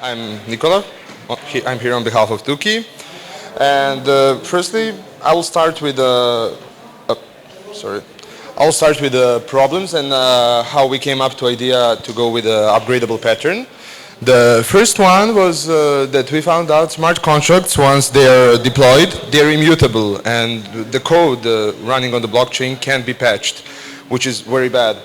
I'm Nicola. I'm here on behalf of Tuki. And firstly, I will start with uh, sorry. I'll start with the problems and how we came up to idea to go with the upgradable pattern. The first one was that we found out smart contracts, once they are deployed, they're immutable, and the code running on the blockchain can't be patched, which is very bad.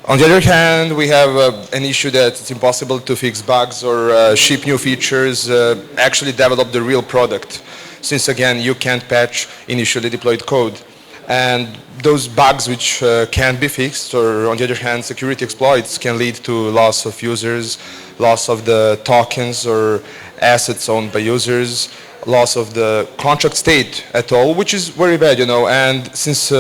On the other hand, we have an issue that it's impossible to fix bugs or ship new features, actually develop the real product, since again, you can't patch initially deployed code. And those bugs which can't be fixed, or on the other hand, security exploits can lead to loss of users, loss of the tokens or assets owned by users, loss of the contract state at all, which is very bad, and since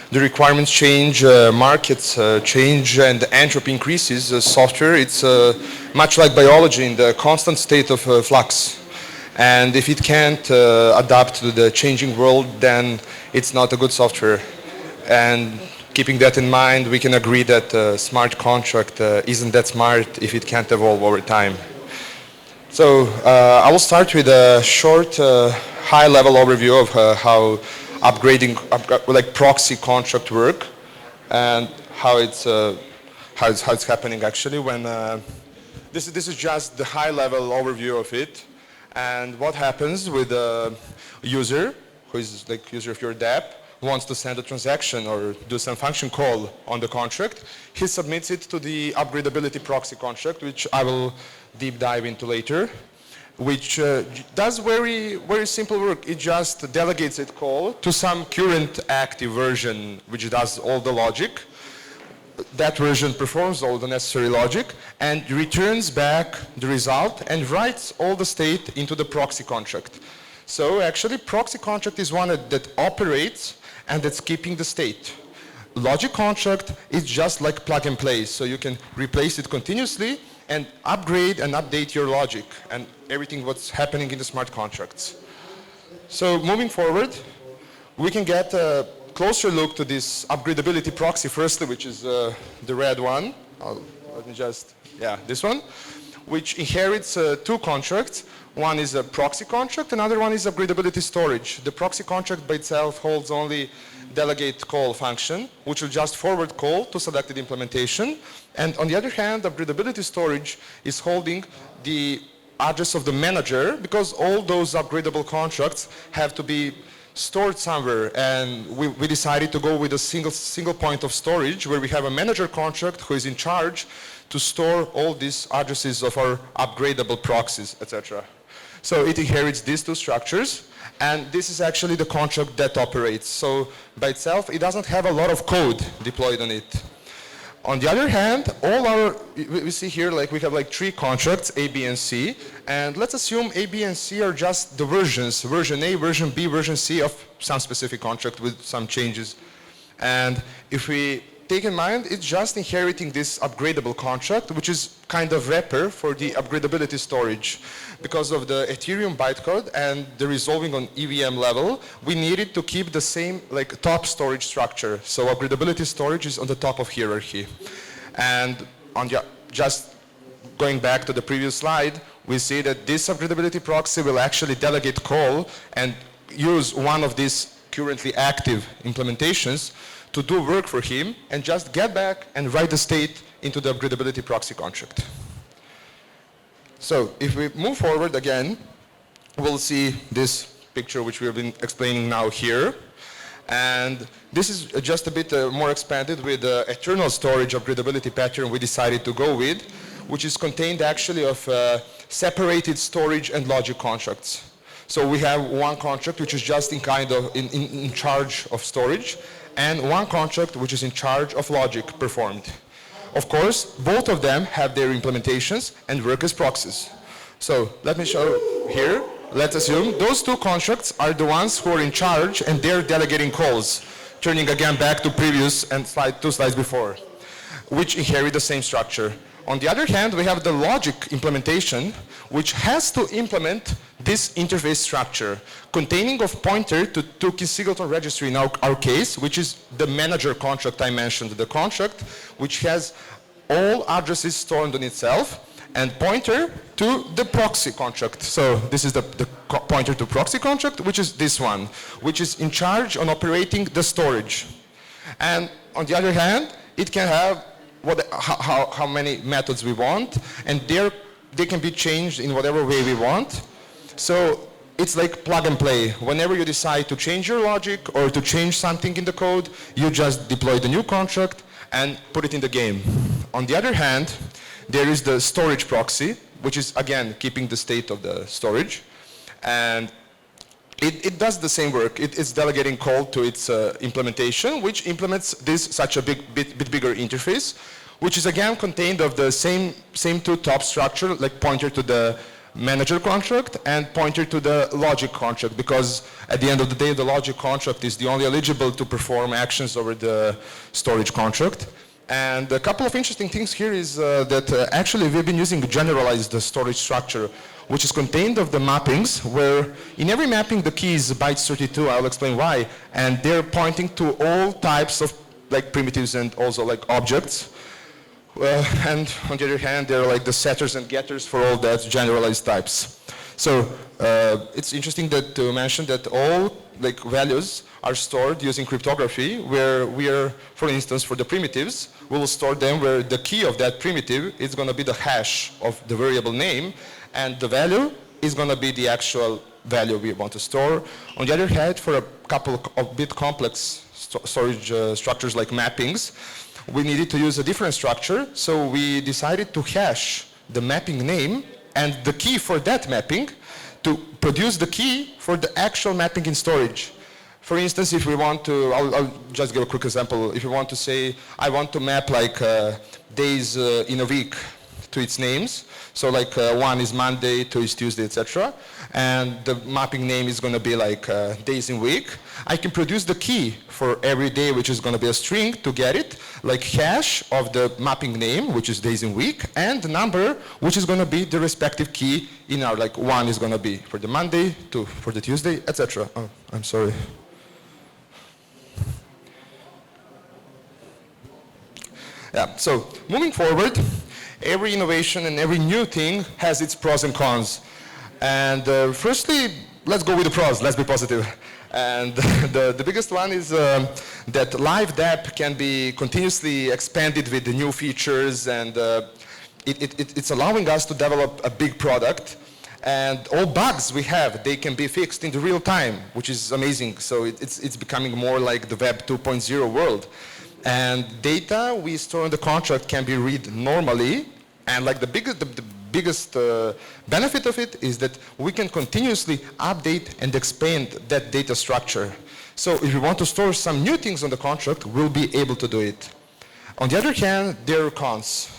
the requirements change, markets change, and the entropy increases. Software, it's much like biology in the constant state of flux. And if it can't adapt to the changing world, then it's not a good software. And keeping that in mind, we can agree that a smart contract isn't that smart if it can't evolve over time. So I will start with a short, high-level overview of how upgrading, like proxy contract work, and how it's happening actually. When this is just the high-level overview of it, and what happens with a user who is like user of your dApp wants to send a transaction or do some function call on the contract. He submits it to the upgradability proxy contract, which I will deep dive into later, which does very simple work. It just delegates its call to some current active version which does all the logic. That version performs all the necessary logic and returns back the result and writes all the state into the proxy contract. So actually proxy contract is one that operates and that's keeping the state. Logic contract is just like plug and play, so you can replace it continuously and upgrade and update your logic and everything what's happening in the smart contracts. So moving forward, we can get a closer look to this upgradability proxy firstly, which is the red one. Let me just, this one, which inherits two contracts. One is a proxy contract, another one is upgradability storage. The proxy contract by itself holds only delegate call function, which will just forward call to selected implementation. And on the other hand, upgradability storage is holding the address of the manager, because all those upgradable contracts have to be stored somewhere. And we decided to go with a single point of storage where we have a manager contract who is in charge to store all these addresses of our upgradable proxies, etc. So it inherits these two structures, and this is actually the contract that operates. So by itself, it doesn't have a lot of code deployed on it. On the other hand, we see here like we have like three contracts, A, B, and C, and let's assume A, B, and C are just the versions, version A, version B, version C of some specific contract with some changes. And if we take in mind, it's just inheriting this upgradable contract, which is kind of wrapper for the upgradability storage. Because of the Ethereum bytecode and the resolving on EVM level, we needed to keep the same like top storage structure. So upgradability storage is on the top of hierarchy. And just going back to the previous slide, we see that this upgradability proxy will actually delegate call and use one of these currently active implementations to do work for him and just get back and write the state into the upgradability proxy contract. So if we move forward again, we'll see this picture which we have been explaining now here. And this is just a bit more expanded with the eternal storage upgradability pattern we decided to go with, which is contained actually of separated storage and logic contracts. So we have one contract which is just in charge of storage, and one contract which is in charge of logic performed. Of course, both of them have their implementations and work as proxies. So let me show here. Let's assume those two contracts are the ones who are in charge and they're delegating calls, turning again back to previous and two slides before, which inherit the same structure. On the other hand, we have the logic implementation, which has to implement this interface structure, containing of pointer to Tuki Singleton registry in our case, which is the manager contract I mentioned, the contract which has all addresses stored on itself, and pointer to the proxy contract. So this is the pointer to proxy contract, which is this one, which is in charge on operating the storage. And on the other hand, it can have how many methods we want, and they can be changed in whatever way we want. So it's like plug and play. Whenever you decide to change your logic or to change something in the code, you just deploy the new contract and put it in the game. On the other hand, there is the storage proxy, which is again keeping the state of the storage. And it does the same work. It's delegating call to its implementation, which implements such a bit bigger interface, which is again contained of the same two top structure, like pointer to the manager contract and pointer to the logic contract, because at the end of the day, the logic contract is the only eligible to perform actions over the storage contract. And a couple of interesting things here is that actually we've been using generalized storage structure, which is contained of the mappings, where in every mapping the key is bytes 32, I'll explain why, and they're pointing to all types of like primitives and also like objects. And on the other hand, they're like the setters and getters for all that generalized types. So it's interesting to mention that all like values are stored using cryptography, where we are, for instance, for the primitives, we will store them where the key of that primitive is going to be the hash of the variable name, and the value is going to be the actual value we want to store. On the other hand, for a couple of bit complex storage structures like mappings, we needed to use a different structure, so we decided to hash the mapping name and the key for that mapping to produce the key for the actual mapping in storage. For instance, if we want to, I'll just give a quick example. If you want to say, I want to map like days in a week to its names, so like one is Monday, two is Tuesday, etc. And the mapping name is going to be like days in week. I can produce the key for every day, which is going to be a string to get it, like hash of the mapping name, which is days in week, and the number, which is going to be the respective key in our, like one is going to be for the Monday, two for the Tuesday, etc. Oh, I'm sorry. Yeah, so moving forward, every innovation and every new thing has its pros and cons. And firstly, let's go with the pros, let's be positive. And the biggest one is that live DApp can be continuously expanded with the new features, and it's allowing us to develop a big product. And all bugs we have, they can be fixed in the real time, which is amazing. So it's becoming more like the Web 2.0 world. And data we store in the contract can be read normally, and like the biggest benefit of it is that we can continuously update and expand that data structure. So if we want to store some new things on the contract, we'll be able to do it. On the other hand, there are cons.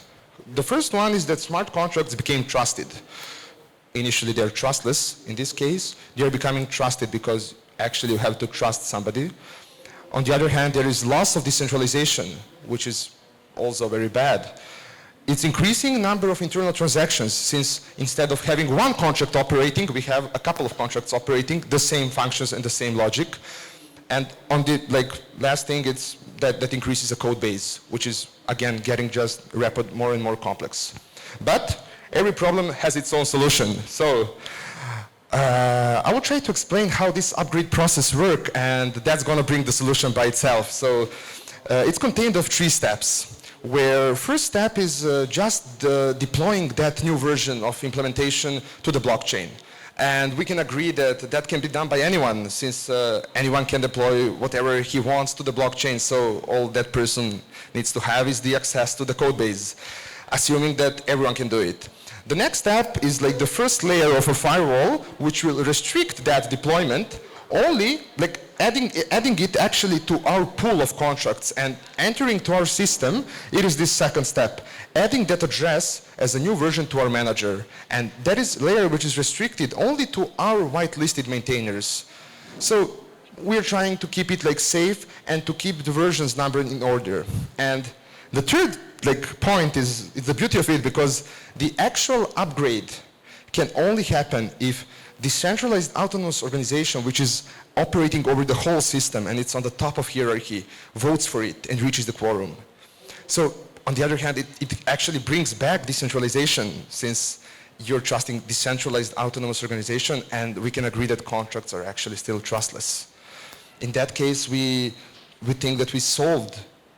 The first one is that smart contracts became trusted. Initially they're trustless. In this case, they're becoming trusted because actually you have to trust somebody. On the other hand, there is loss of decentralization, which is also very bad. It's increasing number of internal transactions, since instead of having one contract operating, we have a couple of contracts operating the same functions and the same logic. And on the last thing, it's that increases the code base, which is again getting just rapid, more and more complex. But every problem has its own solution. So I will try to explain how this upgrade process works, and that's going to bring the solution by itself. So it's contained of 3 steps, where first step is just deploying that new version of implementation to the blockchain. And we can agree that that can be done by anyone, since anyone can deploy whatever he wants to the blockchain. So all that person needs to have is the access to the code base, assuming that everyone can do it. The next step is like the first layer of a firewall, which will restrict that deployment, only like adding it actually to our pool of contracts and entering to our system. It is this second step, adding that address as a new version to our manager. And that is layer which is restricted only to our whitelisted maintainers. So we're trying to keep it like safe and to keep the versions numbered in order. And the third point is the beauty of it, because the actual upgrade can only happen if decentralized autonomous organization, which is operating over the whole system and it's on the top of hierarchy, votes for it and reaches the quorum. So on the other hand, it actually brings back decentralization, since you're trusting decentralized autonomous organization, and we can agree that contracts are actually still trustless. In that case, we think that we solved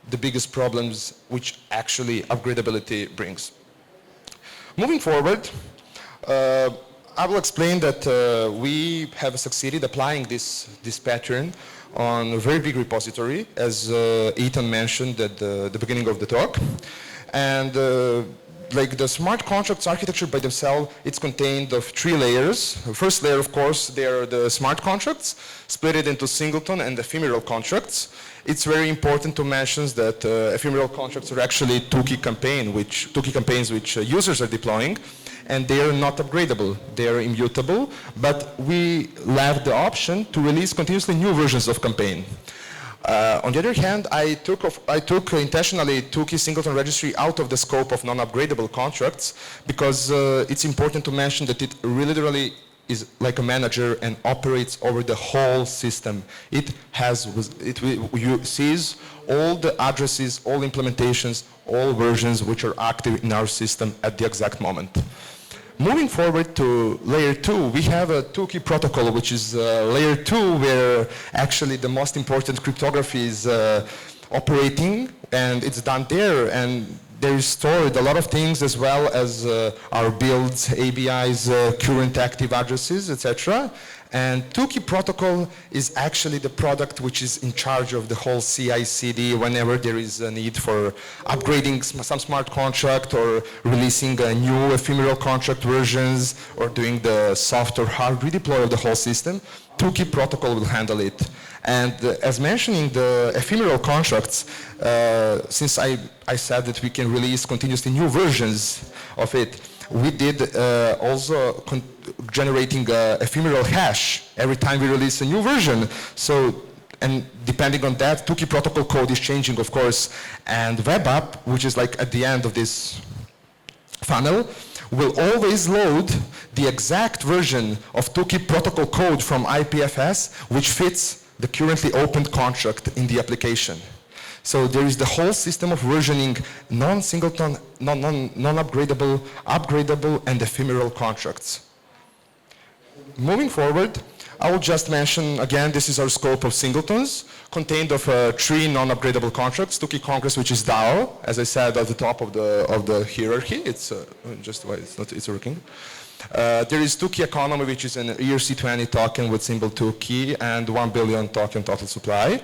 the biggest problems which actually upgradability brings. Moving forward, I will explain that we have succeeded applying this pattern on a very big repository, as Eitan mentioned at the beginning of the talk. And like the smart contracts architecture by themselves, it's contained of 3 layers. The first layer, of course, they are the smart contracts, split it into singleton and ephemeral contracts. It's very important to mention that ephemeral contracts are actually two-key campaigns which users are deploying, and they are not upgradable. They are immutable, but we left the option to release continuously new versions of campaign. On the other hand, I took intentionally two-key singleton registry out of the scope of non-upgradable contracts, because it's important to mention that it literally is like a manager and operates over the whole system. It sees all the addresses, all implementations, all versions which are active in our system at the exact moment. Moving forward to layer 2, we have a two-key protocol, which is layer 2, where actually the most important cryptography is operating, and it's done there, and there is stored a lot of things, as well as our builds, ABIs, current active addresses, etc. And two-key protocol is actually the product which is in charge of the whole CI/CD whenever there is a need for upgrading some smart contract, or releasing a new ephemeral contract versions, or doing the soft or hard redeploy of the whole system. Two-key protocol will handle it. And as mentioning the ephemeral contracts, since I said that we can release continuously new versions of it, we did also generating ephemeral hash every time we release a new version. So, and depending on that, two-key protocol code is changing, of course, and web app, which is like at the end of this funnel, will always load the exact version of two-key protocol code from IPFS, which fits the currently opened contract in the application. So there is the whole system of versioning non-singleton, non-upgradable, upgradable, and ephemeral contracts. Moving forward, I will just mention again, this is our scope of singletons, contained of 3 non-upgradable contracts, two-key contracts, which is DAO, as I said, at the top of the hierarchy. It's just why it's working. There is two-key economy, which is an ERC20 token with symbol 2-key and 1 billion token total supply.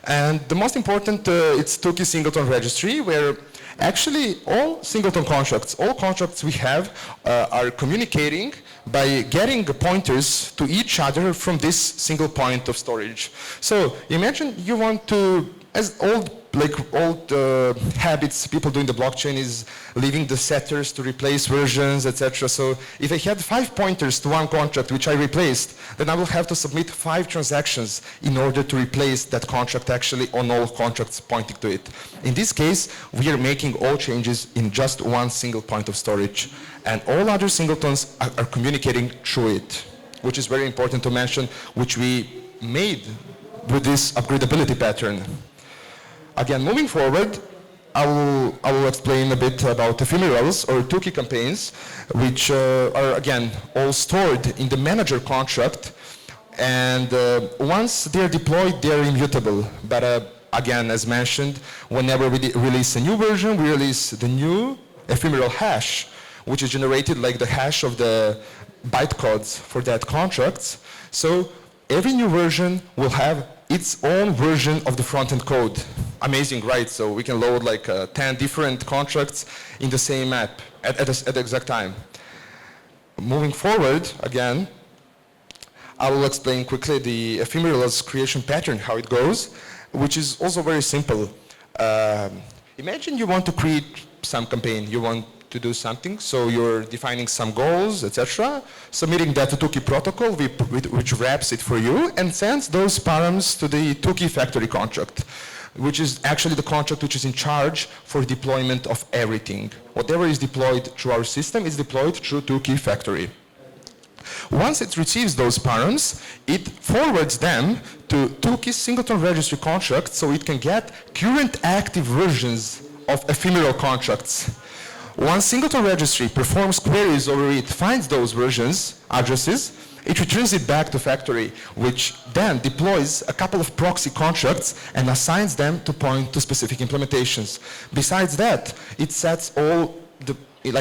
And the most important, it's two-key singleton registry, where actually all singleton contracts, all contracts we have are communicating by getting pointers to each other from this single point of storage. So imagine you want to, as old habits people do in the blockchain is leaving the setters to replace versions, etc. So if I had 5 pointers to one contract which I replaced, then I will have to submit 5 transactions in order to replace that contract actually on all contracts pointing to it. In this case, we are making all changes in just one single point of storage, and all other singletons are communicating through it, which is very important to mention, which we made with this upgradability pattern. Again, moving forward, I will explain a bit about ephemerals, or two-key campaigns, which are again all stored in the manager contract, and once they are deployed, they are immutable. But again, as mentioned, whenever we release a new version, we release the new ephemeral hash, which is generated like the hash of the bytecodes for that contract. So every new version will have its own version of the front-end code. Amazing, right? So we can load like 10 different contracts in the same app at the exact time. Moving forward, again, I will explain quickly the ephemerals creation pattern, how it goes, which is also very simple. Imagine you want to create some campaign. You want to do something, so you're defining some goals, etc., submitting that to two-key protocol, which wraps it for you and sends those params to the two-key factory contract, which is actually the contract which is in charge for deployment of everything. Whatever is deployed through our system is deployed through two-key factory. Once it receives those params, it forwards them to two-key singleton registry contract, so it can get current active versions of ephemeral contracts. Once singleton registry performs queries over it, finds those versions, addresses, it returns it back to factory, which then deploys a couple of proxy contracts and assigns them to point to specific implementations. Besides that, it sets all the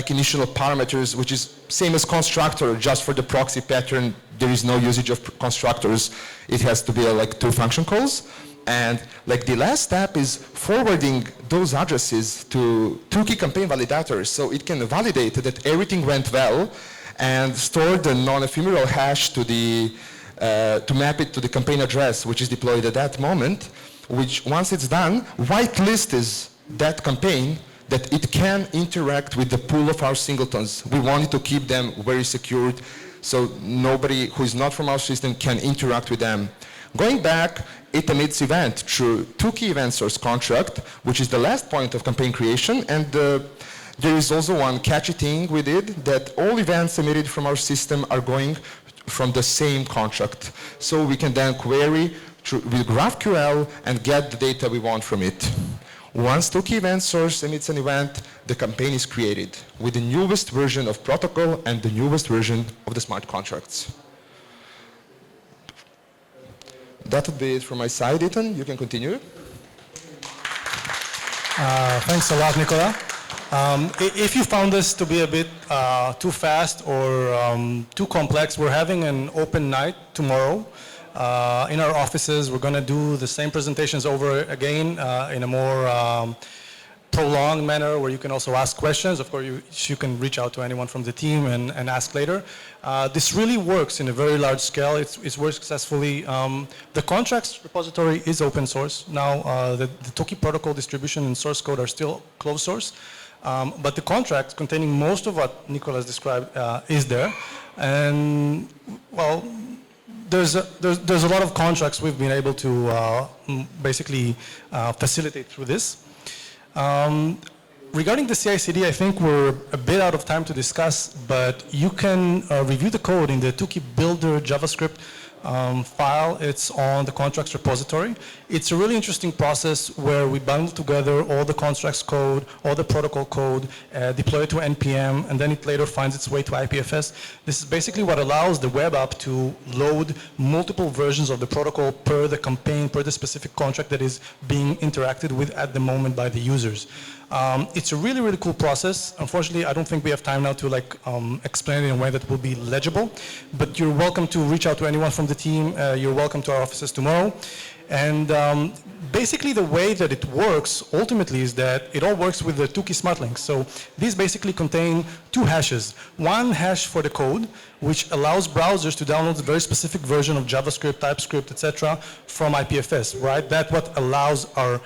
initial parameters, which is same as constructor, just for the proxy pattern, there is no usage of constructors. It has to be two function calls. And the last step is forwarding those addresses to two-key campaign validators so it can validate that everything went well and store the non-ephemeral hash to map it to the campaign address, which is deployed at that moment, which once it's done, whitelists that campaign that it can interact with the pool of our singletons. We wanted to keep them very secured so nobody who is not from our system can interact with them. Going back, it emits event through two-key event source contract, which is the last point of campaign creation, and there is also one catchy thing we did, that all events emitted from our system are going from the same contract. So we can then query with GraphQL and get the data we want from it. Once two-key event source emits an event, the campaign is created with the newest version of protocol and the newest version of the smart contracts. That would be it from my side, Eitan. You can continue. Thanks a lot, Nicola. If you found this to be a bit too fast or too complex, we're having an open night tomorrow. In our offices, we're going to do the same presentations over again in a more prolonged manner where you can also ask questions. Of course, you can reach out to anyone from the team and ask later. This really works in a very large scale. It's worked successfully. The contracts repository is open source. Now, the Toki protocol distribution and source code are still closed source. But the contract containing most of what Nicola has described is there. And, well, there's a lot of contracts we've been able to basically facilitate through this. Regarding the CI/CD, I think we're a bit out of time to discuss, but you can review the code in the Toki Builder JavaScript file. It's on the contracts repository. It's a really interesting process where we bundle together all the contracts code, all the protocol code, deploy it to NPM, and then it later finds its way to IPFS. This is basically what allows the web app to load multiple versions of the protocol per the campaign, per the specific contract that is being interacted with at the moment by the users. It's a really, really cool process. Unfortunately, I don't think we have time now to explain it in a way that will be legible, but you're welcome to reach out to anyone from the team. You're welcome to our offices tomorrow. And basically the way that it works ultimately is that it all works with the two-key smart links. So these basically contain two hashes. One hash for the code, which allows browsers to download a very specific version of JavaScript, TypeScript, etc. from IPFS, right? That's what allows our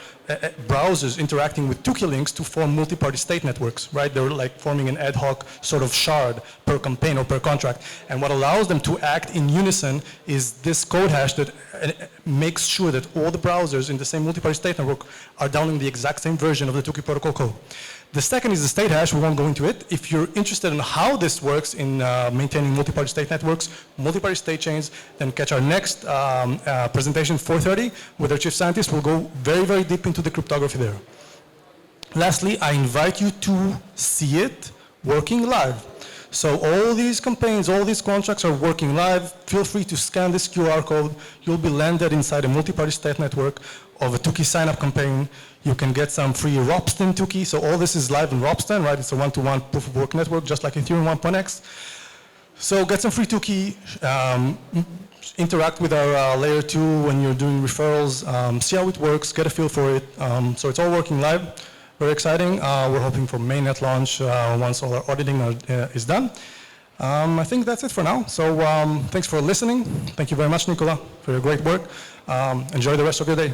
browsers interacting with two-key links to form multi-party state networks, right? They're like forming an ad hoc sort of shard per campaign or per contract. And what allows them to act in unison is this code hash that makes sure that all the browsers in the same multi-party state network are downloading the exact same version of the two-key protocol code. The second is the state hash. We won't go into it. If you're interested in how this works in maintaining multi-party state networks, multi-party state chains, then catch our next presentation, 4:30, with our chief scientist. We'll go very, very deep into the cryptography there. Lastly, I invite you to see it working live. So all these campaigns, all these contracts are working live. Feel free to scan this QR code. You'll be landed inside a multi-party state network of a two-key sign-up campaign. You can get some free Ropsten two-key. So all this is live in Ropsten, right? It's a one-to-one proof of work network, just like Ethereum 1.x. So get some free two-key. Interact with our layer 2 when you're doing referrals. See how it works. Get a feel for it. So it's all working live. Very exciting. We're hoping for mainnet launch once all our auditing is done. I think that's it for now. So thanks for listening. Thank you very much, Nicola, for your great work. Enjoy the rest of your day.